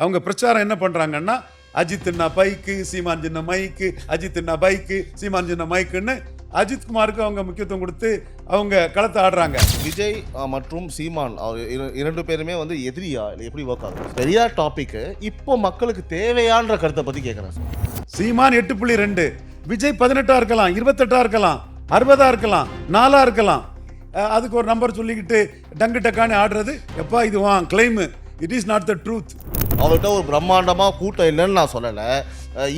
அவங்க பிரச்சாரம் என்ன பண்றாங்கன்னா, அஜித்னா பைக்கு, சீமான் சின்ன மைக்கு, அஜித்னா பைக்கு, சீமான் சின்ன மைக்குன்னு அஜித்குமாருக்கு அவங்க முக்கியத்துவம் கொடுத்து அவங்க களத்தை ஆடுறாங்க. விஜய் மற்றும் சீமான் இரண்டு பேருமே வந்து எதிரியா இல்லை எப்படி ஒர்க் ஆகுது? பெரியார் டாபிக் இப்போ மக்களுக்கு தேவையான கருத்தை பத்தி கேட்குறேன் சார். சீமான் 8.2, விஜய் 18 இருக்கலாம், 28 இருக்கலாம், 60 இருக்கலாம், 4 இருக்கலாம். அதுக்கு ஒரு நம்பர் சொல்லிக்கிட்டு டங்கு டக்கான்னு ஆடுறது எப்பா இது claim. It is not the truth. அவர்கிட்ட ஒரு பிரம்மாண்டமாக கூட்டம் இல்லைன்னு நான் சொல்லலை.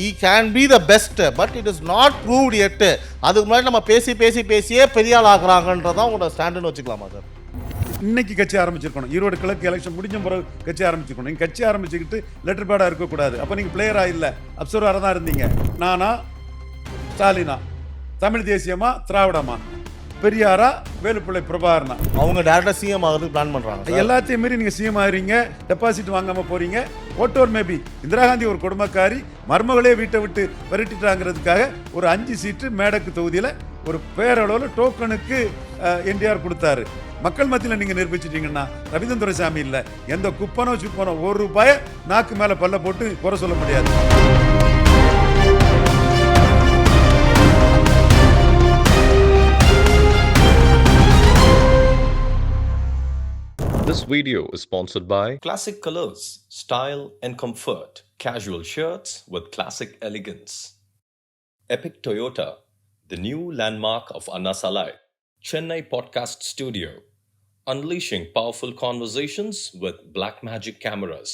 He can be the best, but it is not proved yet. அதுக்கு முன்னாடி நம்ம பேசியே பெரியாள் ஆக்குறாங்கன்றதான் உங்களோட ஸ்டாண்டுன்னு வச்சுக்கலாமா சார்? இன்னைக்கு கட்சி ஆரம்பிச்சிருக்கணும். ஈரோடு கிழக்கு எலெக்ஷன் முடிஞ்ச பிறகு கட்சி ஆரம்பிச்சிருக்கணும். நீங்கள் கட்சி ஆரம்பிச்சுக்கிட்டு லெட்டர் பேடாக இருக்கக்கூடாது. அப்போ நீங்கள் பிளேயராக இல்லை, அப்சர்வராக தான் இருந்தீங்க. நானா, ஸ்டாலினா, தமிழ் தேசியமா, திராவிடமா, பெரியாரா, வேலுப்பிள்ளை பிரபாகரனா? அவங்க டேரக்டா சிஎம் ஆகிறதுக்கு பிளான் பண்றாங்க. எல்லாத்தையும் மீறி நீங்க சிஎம் ஆகிறீங்க, டெபாசிட் வாங்காம போறீங்க. ஓட்டோர் மேபி இந்திரா காந்தி ஒரு குடும்பக்காரி, மருமகளே வீட்டை விட்டு விரட்டிட்டாங்கிறதுக்காக ஒரு 5 சீட்டு மேடக்கு தொகுதியில் ஒரு பேரளவில் டோக்கனுக்கு என்டிஆர் கொடுத்தாரு. மக்கள் மத்தியில் நீங்க நிரூபிச்சிட்டீங்கன்னா ரவீந்திரன் துரைசாமி இல்லை, எந்த குப்பனோ சுப்பனோ ₹1 நாக்கு மேல பல்ல போட்டு குறை சொல்ல முடியாது. This video is sponsored by Classic Colors, Style and Comfort. Casual shirts with classic elegance. Epic Toyota, the new landmark of Anna Salai. Chennai Podcast Studio, unleashing powerful conversations with black magic cameras.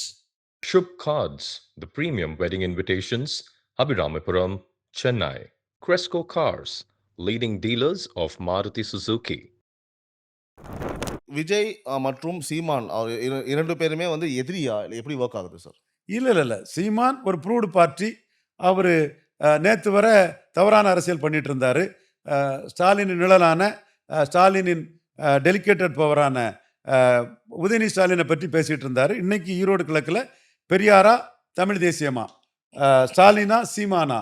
Shubh Cards, the premium wedding invitations, Abhiramapuram, Chennai. Cresco Cars, leading dealers of Maruti Suzuki. Vijay மற்றும் சீமான் இரண்டு பேருமே வந்து எதிரியா இல்லை எப்படி work ஆகுது sir? இல்லை, சீமான் ஒரு ப்ரூவ்டு பார்ட்டி. அவர் நேற்று வர தவறான அரசியல் பண்ணிட்டு இருந்தார். ஸ்டாலினின் நிழலான, ஸ்டாலினின் டெலிகேட்டட் பவரான உதயநிதி ஸ்டாலினை பற்றி பேசிகிட்டு இருந்தார். இன்னைக்கு ஈரோடு கிழக்கில் பெரியாரா, தமிழ் தேசியமா, ஸ்டாலினா, சீமானா,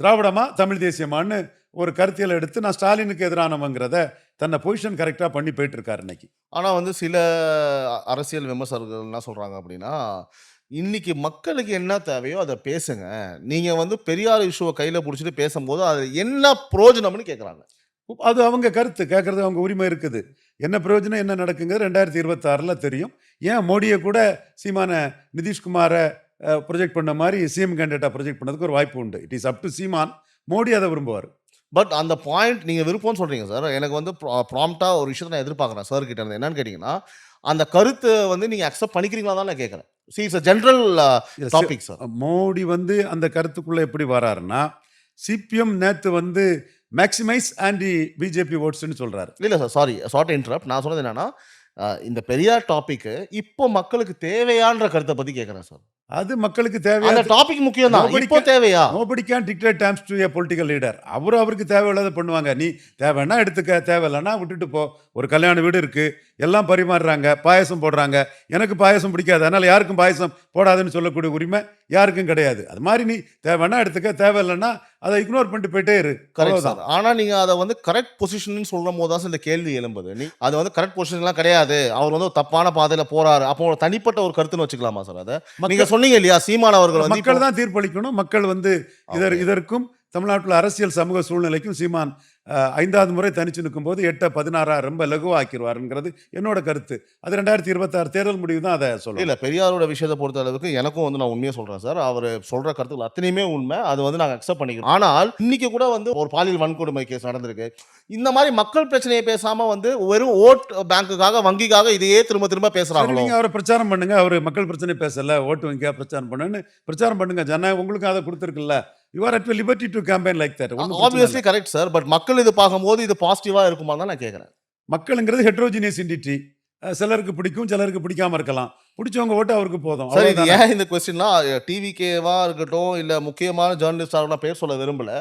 திராவிடமா, தமிழ் தேசியமான்னு ஒரு கருத்தியல் எடுத்து நான் ஸ்டாலினுக்கு எதிரானவங்கிறத தன்னை பொசிஷன் கரெக்டாக பண்ணி போயிட்டு இருக்காரு இன்னைக்கு. ஆனால் வந்து சில அரசியல் விமர்சகர்கள் என்ன சொல்கிறாங்க அப்படின்னா, இன்னைக்கு மக்களுக்கு என்ன தேவையோ அதை பேசுங்க, நீங்கள் வந்து பெரியார் இஷ்யூவை கையில் பிடிச்சிட்டு பேசும்போது அது என்ன பிரயோஜனம்னு கேட்குறாங்க. அது அவங்க கருத்து, கேட்கறது அவங்க உரிமை இருக்குது. என்ன பிரயோஜனம், என்ன நடக்குங்க 2026 தெரியும். ஏன் மோடியை கூட சீமான நிதிஷ்குமாரை ப்ரொஜெக்ட் பண்ண மாதிரி சிஎம் கேண்டிடேட்டாக ப்ரொஜெக்ட் பண்ணதுக்கு ஒரு வாய்ப்பு உண்டு. இட் இஸ் அப் டு சீமான். மோடி அதை விரும்புவார். பட் அந்த பாயிண்ட் நீங்கள் விருப்பம்னு சொல்கிறீங்க சார். எனக்கு வந்து ப்ராம்ப்டாக ஒரு விஷயத்தை நான் எதிர்பார்க்குறேன் சார் கிட்ட இருந்து. என்னன்னு கேட்டிங்கன்னா, அந்த கருத்தை வந்து நீங்கள் அக்செப்ட் பண்ணிக்கிறீங்களா தான் நான் கேட்குறேன். It's a general topic sir. Modi வந்து அந்த கருத்துக்குள்ளே எப்படி வராருன்னா, சிபிஎம் நேற்று வந்து மேக்சிமைஸ் ஆன்டி பிஜேபி ஓட்ஸ்ன்னு சொல்கிறாரு. இல்லை சார், சாரி ஷார்ட் இன்டரப்ட். நான் சொன்னது என்னன்னா, இந்த பெரியார் டாபிக் இப்போ மக்களுக்கு தேவையான கருத்தை பற்றி கேட்குறேன் சார். அது மக்களுக்கு தேவையான டாபிக் முக்கியம் தான். இப்போ தேவையா? Nobody can declare terms to a political leader. அவருக்கு தேவையில்லாத பண்ணுவாங்க. நீ தேவைன்னா எடுத்துக்க, தேவையில்லைன்னா விட்டுட்டு போ. ஒரு கல்யாண வீடு இருக்கு, எல்லாம் பரிமாறுறாங்க, பாயசம் போடுறாங்க. எனக்கு பாயசம் பிடிக்காது, அதனால யாருக்கும் பாயசம் போடாதுன்னு சொல்லக்கூடிய உரிமை யாருக்கும் கிடையாது. அது மாதிரி நீ தேவைன்னா எடுத்துக்க, தேவையில்லைன்னா அதை இக்னோர் பண்ணிட்டு போயிட்டே இரு. கரெக்ட். ஆனால் நீங்கள் அதை வந்து கரெக்ட் பொசிஷன் சொல்லும் போது தான் இந்த கேள்வி எழும்புது. நீ அது வந்து கரெக்ட் பொசிஷன்லாம் கிடையாது, அவர் வந்து தப்பான பாதையில் போறாரு, அப்போ தனிப்பட்ட ஒரு கருத்துன்னு வச்சுக்கலாமா சார்? அதை நீங்க சொன்னீங்க இல்லையா, சீமான் அவர்கள் வந்து மக்கள் தான் தீர்ப்பளிக்கணும். மக்கள் வந்து இதற்கும் தமிழ்நாட்டில் அரசியல் சமூக சூழ்நிலைக்கும் சீமான் 5வது முறை தனிச்சு நிற்கும் போது 8-16 ரொம்ப லகுவாக்கிடுவாருங்கிறது என்னோட கருத்து. அது 2026 தேர்தல் முடிவு தான் அதை சொல்லும். இல்லை, பெரியாரோட விஷயத்தை பொறுத்த அளவுக்கு எனக்கும் வந்து நான் உண்மையை சொல்கிறேன் சார். அவர் சொல்கிற கருத்துக்கள் அத்தனையுமே உண்மை. அது வந்து நாங்கள் அக்செப்ட் பண்ணிக்கிறோம். ஆனால் இன்னைக்கு கூட வந்து ஒரு பாலியல் வன்கொடுமை கேஸ் நடந்திருக்கு. இந்த மாதிரி மக்கள் பிரச்சனையை பேசாமல் வந்து வெறும் ஓட் பேங்குக்காக, வங்கிக்காக இதையே திரும்ப திரும்ப பேசுகிறாங்க. நீங்கள் அவரை பிரச்சாரம் பண்ணுங்க. அவர் மக்கள் பிரச்சனை பேசல, ஓட்டு வங்கிக்காக பிரச்சாரம் பண்ணுன்னு பிரச்சாரம் பண்ணுங்க. ஜனநாயகம் உங்களுக்கு அதை கொடுத்துருக்குல்ல. You are at liberty to campaign like that. Obviously correct sir, but மக்கள் இது பார்க்கும்போது இது பாசிட்டிவா இருக்குமா தான் நான் கேட்குறேன். மக்கள்ங்கிறது ஹெட்ரோஜினியஸ் என்டிட்டி. சிலருக்கு பிடிக்கும், சிலருக்கு பிடிக்காம இருக்கலாம். பிடிச்சவங்க ஓட்டு அவருக்கு போதும். சரி, இது ஏன் இந்த கொஸ்டின்லாம் டிவிகேவா இருக்கட்டும், இல்லை முக்கியமான ஜேர்னலிஸ்டாக பேர் சொல்ல விரும்பல.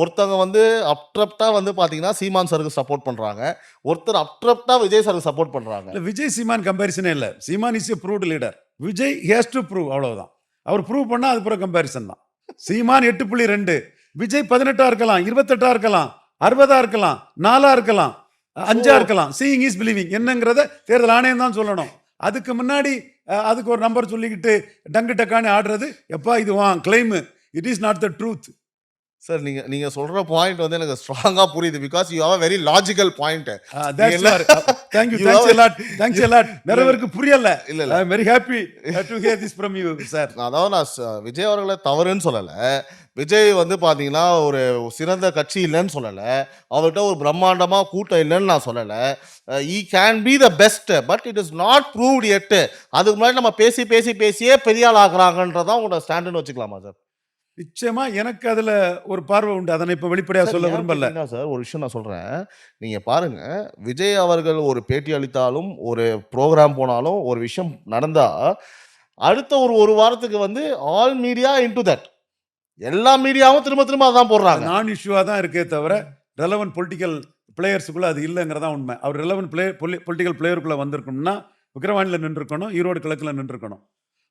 ஒருத்தவங்க வந்து அப்ட்ரப்டா வந்து பார்த்தீங்கன்னா சீமான் சருக்கு சப்போர்ட் பண்ணுறாங்க, ஒருத்தர் அப்ட்ரப்டா விஜய் சருக்கு சப்போர்ட் பண்ணுறாங்க. இல்லை, விஜய் சீமான் கம்பேரிசனே இல்லை. Seeman is a proved leader. Vijay has to prove, அவ்வளவுதான். அவர் ப்ரூவ் பண்ணால் அது பிறகு கம்பேரிசன் தான். சீமான் 8.2, விஜய் 18 இருக்கலாம், 28 இருக்கலாம், 60 இருக்கலாம், 4 இருக்கலாம், 5 இருக்கலாம். சீயிங் இஸ் பிலீவிங் என்னங்கிறத தேர்தல் ஆணையம் தான் சொல்லணும். அதுக்கு முன்னாடி அதுக்கு ஒரு நம்பர் சொல்லிக்கிட்டு டங்கு டக்கானு ஆடுறது, எப்பா இது claim, it is not the truth. Sir நீங்க சொல்ற பாயிண்ட் வந்து எனக்கு ஸ்ட்ராங்கா புரியுது. Because you have a very logical point. Thank you, thanks a lot. நிறைய பேருக்கு புரியல. இல்ல I am very happy to hear this from you sir. அதாவது நான் விஜய் அவர்களை தவறுன்னு சொல்லல. விஜய் வந்து பாத்தீங்கன்னா ஒரு சிறந்த கட்சி இல்லைன்னு சொல்லல. அவர்கிட்ட ஒரு பிரம்மாண்டமா கூட்டம் இல்லைன்னு நான் சொல்லல. I can be the best, but it is not proved yet. அதுக்கு முன்னாடி நம்ம பேசியே பெரிய ஆள் ஆக்குறாங்கன்றதான் உங்களோட ஸ்டாண்டுன்னு வச்சுக்கலாமா சார்? நிச்சயமா எனக்கு அதுல ஒரு பார்வை உண்டு. அதனை இப்ப வெளிப்படையா சொல்ல விரும்பல சார். ஒரு விஷயம் நான் சொல்றேன். நீங்க பாருங்க, விஜய் அவர்கள் ஒரு பேட்டி அளித்தாலும், ஒரு ப்ரோக்ராம் போனாலும், ஒரு விஷயம் நடந்தா அடுத்த ஒரு வாரத்துக்கு வந்து ஆல் மீடியா இன்டு தட். எல்லா மீடியாவும் திரும்ப அதான் போடுறாங்க. நான் இஷ்யூவா தான் இருக்கே தவிர ரெலவென்ட் பொலிட்டிக்கல் பிளேயர்ஸுக்குள்ள அது இல்லைங்கிறதா உண்மை. அவர் ரெலவென்ட் பொலிட்டிக்கல் பிளேயருக்குள்ள வந்திருக்கணும்னா விக்கிரவாண்டியில் நின்றுருக்கணும், ஈரோடு கிழக்குல நின்றுருக்கணும்.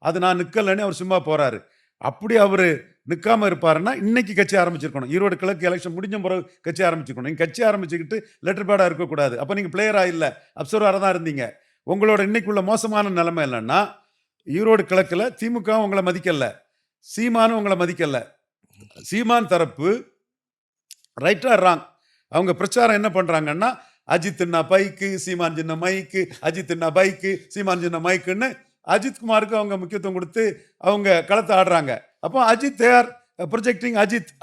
அது நான் நிக்கலன்னு அவர் சும்மா போறாரு. அப்படி அவரு நிற்காம இருப்பாருன்னா இன்னைக்கு கட்சி ஆரம்பிச்சிருக்கணும். ஈரோடு கிழக்கு எலெக்ஷன் முடிஞ்ச பிறகு கட்சி ஆரம்பிச்சிருக்கணும். நீங்கள் கட்சி ஆரம்பிச்சுக்கிட்டு லெட்டர் பேடாக இருக்கக்கூடாது. அப்போ நீங்கள் பிளேயராக இல்லை, அப்சர்வராக தான் இருந்தீங்க. உங்களோட இன்னைக்குள்ள மோசமான நிலைமை இல்லைன்னா, ஈரோடு கிழக்கில் திமுக உங்களை மதிக்கல, சீமானும் உங்களை மதிக்கல. சீமான் தரப்பு ரைட்டா ராங், அவங்க பிரச்சாரம் என்ன பண்றாங்கன்னா, அஜித் என்ன பைக்கு, சீமான் சின்ன மைக்கு, அஜித் என்ன பைக்கு, சீமான் சின்ன மைக்குன்னு அஜித் குமாருக்கு அவங்க முக்கியத்துவம் கொடுத்து அவங்க களத்தை ஆடுறாங்க. அப்போ அஜித் தேர் ப்ரொஜெக்டிங்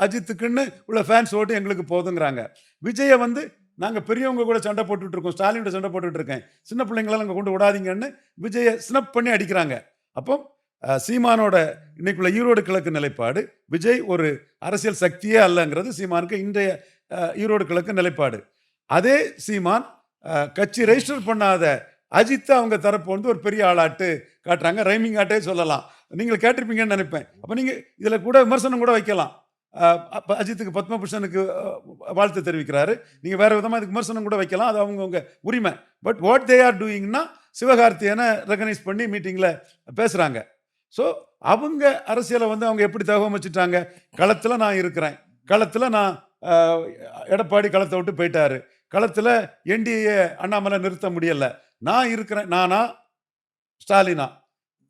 அஜித்துக்குன்னு உள்ள ஃபேன்ஸ் ஓட்டு எங்களுக்கு போதுங்கிறாங்க. விஜயை வந்து நாங்கள் பெரியவங்க கூட சண்டை போட்டுட்டு இருக்கோம், ஸ்டாலினோட சண்டை போட்டுட்டு இருக்கேன், சின்ன பிள்ளைங்களெல்லாம் அங்கே கொண்டு விடாதீங்கன்னு விஜயை ஸ்னப் பண்ணி அடிக்கிறாங்க. அப்போ சீமானோட இன்னைக்குள்ள ஈரோடு கிழக்கு நிலைப்பாடு, விஜய் ஒரு அரசியல் சக்தியே அல்லங்கிறது சீமானுக்கு இன்றைய ஈரோடு கிழக்கு நிலைப்பாடு. அதே சீமான் கட்சி ரெஜிஸ்டர் பண்ணாத அஜித்தை அவங்க தரப்பு வந்து ஒரு பெரிய ஆளாட்டு காட்டுறாங்க, ரைமிங் ஆட்டே சொல்லலாம். நீங்கள் கேட்டிருப்பீங்கன்னு நினைப்பேன். அப்போ நீங்கள் இதில் கூட விமர்சனம் கூட வைக்கலாம். அஜித்துக்கு பத்மபூஷனுக்கு வாழ்த்து தெரிவிக்கிறாரு, நீங்கள் வேறு விதமாக இதுக்கு விமர்சனம் கூட வைக்கலாம், அது அவங்கவுங்க உரிமை. பட் வாட் தே ஆர் டூயிங்னா சிவகார்த்தியனை ரெகனைஸ் பண்ணி மீட்டிங்கில் பேசுகிறாங்க. ஸோ அவங்க அரசியலை வந்து அவங்க எப்படி தகவமைச்சிட்டாங்க, களத்தில் நான் இருக்கிறேன், களத்தில் நான் எடப்பாடி களத்தை விட்டு போயிட்டாரு, களத்தில் என்டிஏ அண்ணாமலை நிறுத்த முடியலை, நான் இருக்கிறேன், நானா ஸ்டாலினா,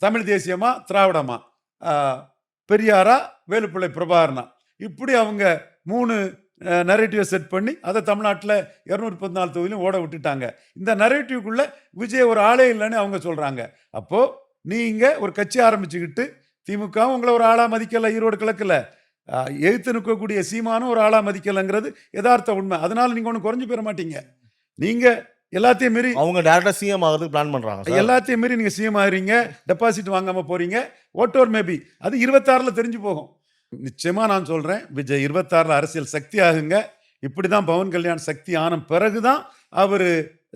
தமிழ் தேசியமா திராவிடமா, பெரியாரா வேலுப்பிள்ளை பிரபாகரனா, இப்படி அவங்க 3 நரேட்டிவை செட் பண்ணி அதை தமிழ்நாட்டில் 214 தொகுதியிலும் ஓட விட்டுட்டாங்க. இந்த நரேட்டிவ்க்குள்ள விஜய் ஒரு ஆளே இல்லைன்னு அவங்க சொல்றாங்க. அப்போ நீங்க ஒரு கட்சி ஆரம்பிச்சுக்கிட்டு திமுக உங்களை ஒரு ஆளா மதிக்கல, ஈரோடு கிழக்குல எழுத்து நிற்கக்கூடிய சீமானும் ஒரு ஆளா மதிக்கலைங்கிறது யதார்த்த உண்மை. அதனால நீங்க ஒன்றும் குறைஞ்சு பெற மாட்டீங்க. நீங்க எல்லாத்தையும் மீறி அவங்க டைரக்டா சிஎம் ஆகிறதுக்கு பிளான் பண்றாங்க. எல்லாத்தையும் மீறி நீங்க சிஎம் ஆகிறீங்க, டெபாசிட் வாங்காம போறீங்க, ஓட்டோர் மேபி அது 26ல தெரிஞ்சு போகும். நிச்சயமா நான் சொல்றேன், விஜய் 26ல அரசியல் சக்தி ஆகுங்க. இப்படிதான் பவன் கல்யாண் சக்தி ஆன பிறகுதான் அவரு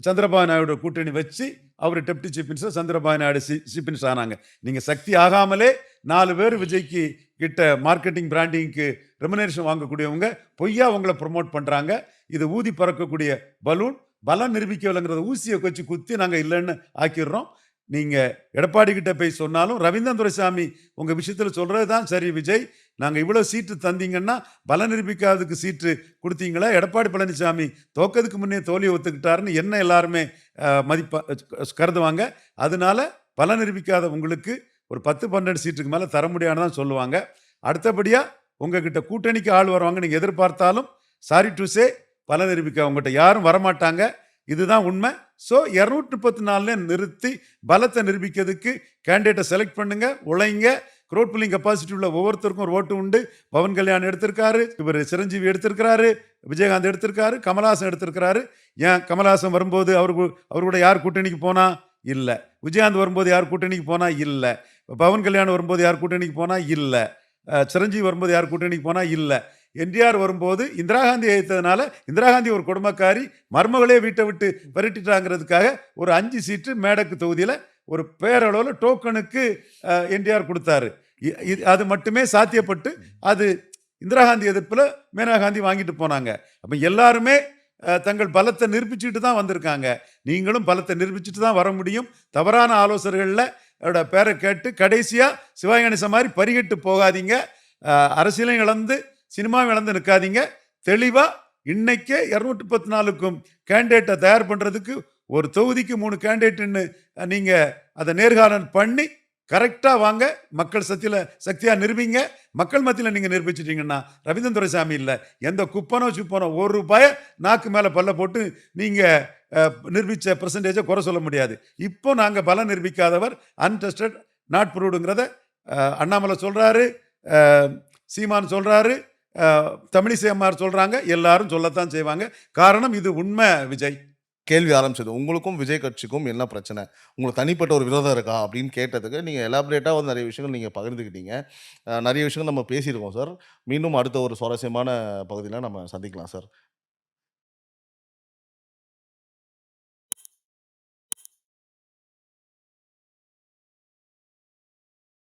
சந்திரபாபு நாயுடு கூட்டணி வச்சு அவர் deputy chief minister, Chandrababu Naidu chief minister ஆனாங்க. நீங்க சக்தி ஆகாமலே 4 பேர் விஜய்க்கு கிட்ட மார்க்கெட்டிங் பிராண்டிங்க்கு ரெமுனரேஷன் வாங்கக்கூடியவங்க பொய்யா உங்களை ப்ரொமோட் பண்றாங்க. இது ஊதி பறக்கக்கூடிய பலூன், பலம் நிரூபிக்கவில்லைங்கிறத ஊசியை வச்சு குத்தி நாங்கள் இல்லைன்னு ஆக்கிடுறோம். நீங்கள் எடப்பாடி கிட்ட போய் சொன்னாலும் ரவீந்திரன் துரைசாமி உங்கள் விஷயத்தில் சொல்கிறது தான் சரி, விஜய் நாங்கள் இவ்வளோ சீட்டு தந்தீங்கன்னா பலம் நிரூபிக்காததுக்கு சீட்டு கொடுத்தீங்களா, எடப்பாடி பழனிசாமி தோக்கிறதுக்கு முன்னே தோல்வியை ஒத்துக்கிட்டாருன்னு என்ன எல்லாருமே கருதுவாங்க. அதனால பலம் நிரூபிக்காத உங்களுக்கு ஒரு 10-12 சீட்டுக்கு மேலே தர முடியாதுன்னு சொல்லுவாங்க. அடுத்தபடியாக உங்ககிட்ட கூட்டணிக்கு ஆள் வருவாங்க நீங்கள் எதிர்பார்த்தாலும் சாரி டு சே பலம் நிரூபிக்க உங்கள்கிட்ட யாரும் வரமாட்டாங்க. இதுதான் உண்மை. ஸோ 234 நிறுத்தி பலத்தை நிரூபிக்கிறதுக்கு கேண்டிடேட்டை செலக்ட் பண்ணுங்க, உழைங்க. க்ரௌட் புல்லிங் கெப்பாசிட்டி உள்ள ஒவ்வொருத்தருக்கும் ஒரு ஓட்டு உண்டு. பவன் கல்யாண் எடுத்திருக்காரு, இவர் சிரஞ்சீவி எடுத்திருக்கிறாரு, விஜயகாந்த் எடுத்திருக்காரு, கமல்ஹாசன் எடுத்திருக்கிறாரு. ஏன் கமல்ஹாசன் வரும்போது அவரு கூட யார் கூட்டணிக்கு போனா இல்லை, விஜயகாந்த் வரும்போது யார் கூட்டணிக்கு போனா இல்லை, பவன் கல்யாண் வரும்போது யார் கூட்டணிக்கு போனா இல்லை, சிரஞ்சீவி வரும்போது யார் கூட்டணிக்கு போனா இல்லை. என்டிஆர் வரும்போது இந்திரா காந்தி எழுத்ததுனால இந்திரா காந்தி ஒரு கொடுமைக்காரி, மருமகளே வீட்டை விட்டு விரட்டிட்டாங்கிறதுக்காக ஒரு 5 சீட்டு மேடக்கு தொகுதியில் ஒரு பேரளவில் டோக்கனுக்கு என்டிஆர் கொடுத்தாரு. அது மட்டுமே சாத்தியப்பட்டு அது இந்திரா காந்தி எதிர்ப்பில் மேனா காந்தி வாங்கிட்டு போனாங்க. அப்போ எல்லாருமே தங்கள் பலத்தை நிரூபிச்சுட்டு தான் வந்திருக்காங்க. நீங்களும் பலத்தை நிரூபிச்சுட்டு தான் வர முடியும். தவறான ஆலோசனைகளில் பேரை கேட்டு கடைசியாக சிவாஜி கணேசன் மாதிரி பறிகட்டு போகாதீங்க. அரசியலையும் இழந்து சினிமாவும் இழந்து நிற்காதீங்க. தெளிவாக இன்னைக்கே 234க்கும் கேண்டிடேட்டை தயார் பண்ணுறதுக்கு ஒரு தொகுதிக்கு 3 கேண்டிடேட்னு நீங்கள் அதை நேர்காணல் பண்ணி கரெக்டாக வாங்க, மக்கள் சக்தியாக நிரூபிங்க. மக்கள் மத்தியில் நீங்கள் நிரூபிச்சிட்டிங்கன்னா ரவீந்திரன் துரைசாமி இல்லை, எந்த குப்பனோ சுப்பனோ ₹1 நாக்கு மேலே பல்ல போட்டு நீங்கள் நிரூபித்த பெர்சன்டேஜை குறை சொல்ல முடியாது. இப்போ நாங்கள் பலம் நிரூபிக்காதவர், அன்டெஸ்டட், நாட் ப்ரூவ்டுங்கிறத அண்ணாமலை சொல்கிறாரு, சீமான் சொல்கிறாரு, தமிழிசை அம்மார் சொல்கிறாங்க, எல்லாரும் சொல்லத்தான் செய்வாங்க. காரணம் இது உண்மை. விஜய் கேள்வி ஆரம்பிச்சது, உங்களுக்கும் விஜய் கட்சிக்கும் என்ன பிரச்சனை, உங்களுக்கு தனிப்பட்ட ஒரு விரோதம் இருக்கா அப்படின்னு கேட்டதுக்கு நீங்கள் எலாபரேட்டாக வந்து நிறைய விஷயங்கள் நீங்கள் பகிர்ந்துக்கிட்டீங்க. நிறைய விஷயங்கள் நம்ம பேசியிருக்கோம் சார். மீண்டும் அடுத்த ஒரு சுவாரஸ்யமான பகுதியில் நம்ம சந்திக்கலாம் சார்.